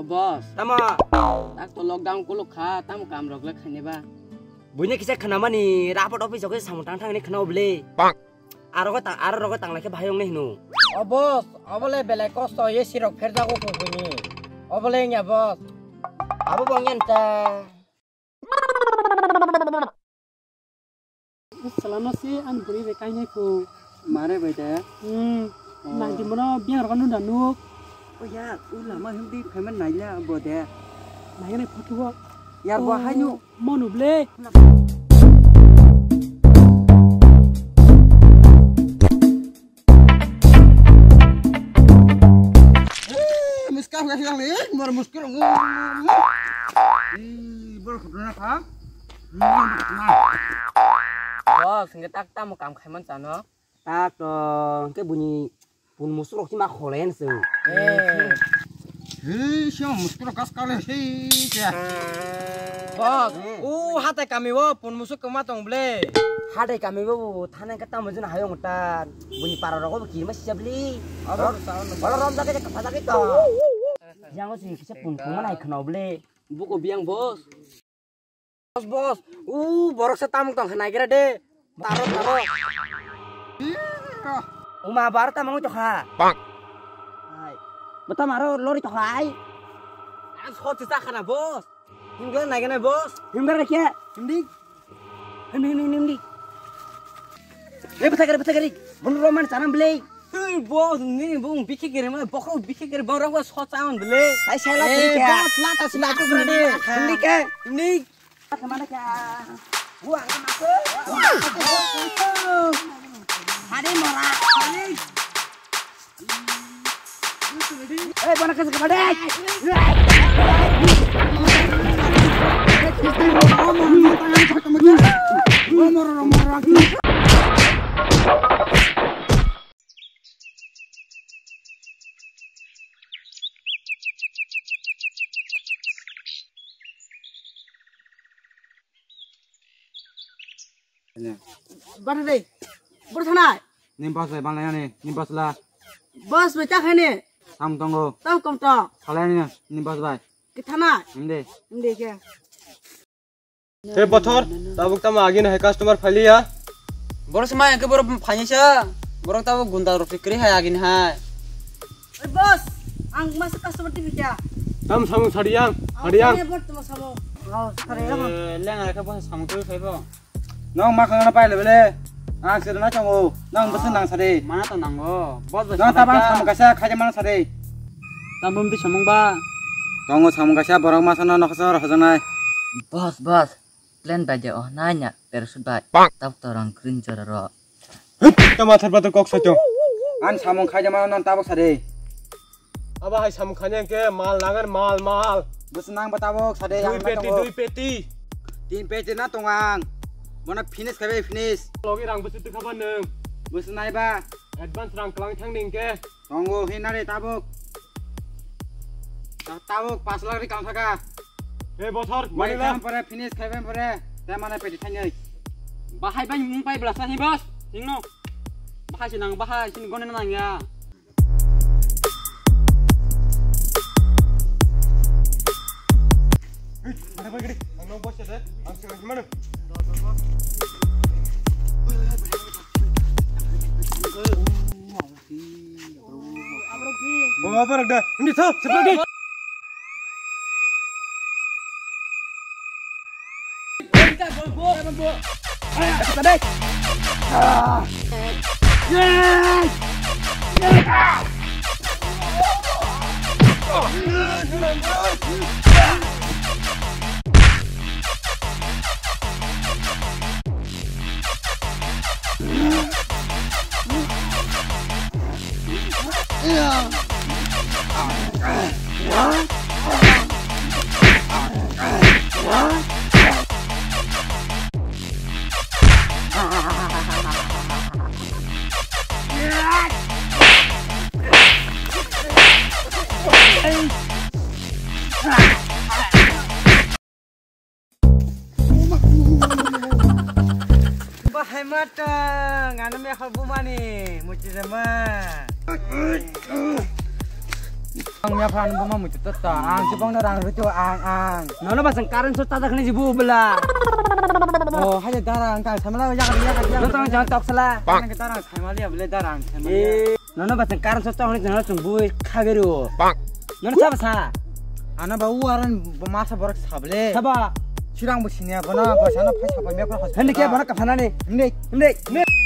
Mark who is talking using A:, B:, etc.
A: bos.
B: Tama.
A: Tak to lockdown ko lokha tam kam rok le khane ba.
B: Bunya kisah kenapa nih? Rapat office oke sama tang ini kenapa beli? Bang. Aro roko tang lagi bahayong nih nu.
A: Bos, abole belai kosto ye sirok ferda ko kuni. Abole nya bos.
B: Apa bangnya ta?
A: Selama si an buri bekanya ko. Mare beda. Nang di mana biang rokan udah nuk.
B: Oh ya, lama hindi payment naila bode.
A: Nang ini foto.
B: Yar bahanyu.
A: Mau nuble.
B: Muskah nggak hilang nih, baru muskil. Baru kedua kah?
A: Bos, ngetak tamu kam khaiman sana.
B: Tak dong, kayak bunyi pun musuh sih mah kolen sih. Siapa muskil kas kali sih ya.
A: Bos, hati kami wo pun musuh kematong ble.
B: Hade kami bu, tanah kata mungkin hayong utan. Bunyi para rokok begini masih beli. Kalau rom tak aja kepada kita. Jangan sih kita pun mana ikan beli.
A: Buku biang bos.
B: Bos, borok setamuk tong naik kira deh. Taruh. Uma bar tamang coha. Bang. Hai. Betul maro lori coha ai.
A: As hot sisa kana bos.
B: Hingga naik na bos. Hingga rakyat. Himdi. Betul kali. Bun roman sanam beli.
A: Bos, ni bung bikin kiri mana? Bokro bikin kiri bang orang was hot sound beli.
B: Ay salah sih ya.
A: Bos, lata sudah tu berade.
B: Himdi ke?
A: Himdi.
B: Kemana ke? Buang masuk. Hari murah. Mana kasih kepada?
A: Mana deh? Bersanai.
B: Nimpas lah, bang nih. Nimpas lah.
A: Bos, macam ni.
B: Sam tunggu.
A: Tahu kamu tak?
B: Kalian nih, nimpas lah.
A: Kita nak.
B: Himdi.
A: Ke?
C: हे पथर ताबुक तम आगिन है कस्टमर फलिया
A: Boros sama yang ke boros fanya borok tahu gunta fikri hai agin hai. Bos, ang masuk customer TV क्या?
C: तम सामु सड़ियां
A: Bos tuh sama. Oh, sorry lah.
C: लेंग रखा बस सामु तो फेबो
B: Nong makan apa ya beli? Ang sudah nak cunggu. Nong besen nang sari.
C: mana to nanggo bos bos
B: Nong tabang sama kasih kaja mana sari.
C: तम बम ति समंग बा
B: Tunggu sama kasih borong masana nak kasih orang hajanai.
D: Bos, plan baja oh nanya terus baik. Tahu orang green jororo.
C: तम आथर पतर कॉक सचो
B: An sama kaja mana nong tabok sari.
C: अब हाय सामु खाने के माल नागर माल
B: Besen nang batabok sari yang nak cunggu.
C: दुई पेटी
B: Tin peci na tungang. Mana finish kabe finish.
C: लोगी रंग बस तु खबर न
B: Besen nai ba.
C: एडवांस रंग कलांग थांग निंग के
B: Tunggu hinari tabok. Tabok pas lagi kang saka.
C: हे पथर
B: Mai
C: मानेला
B: kan pare finish kabe pare. Saya mana peci tanya.
C: बाहाय बाय मुंग बाय ब्लासा नि बस सिंनो बाहाय सिनांग बाहाय सिन गने नांग या Mana pergi? Ang bos ya, ang sing mana? Bawa apa dah? Ini tuh, seperti.
B: Bahai matang, anu me khabu mani, muci zaman.
A: Pangnya pan bama mutu tata ang jebang na rang rutu ang.
B: Nono basang karan so tata kene jibu bela.
A: Oh haja darang kang samala ya.
B: Nono tang jangan tok sala.
A: Nang darang samali ya bele darang.
B: Nono basang karan so tong ni nono tungbu kageru. Nono saba sa.
A: Ana ba uaran masa borak sable.
B: Saba.
A: Cirang bu sini bana basana phai saba me
B: Hendik ya bana kafana ni.
A: Nek.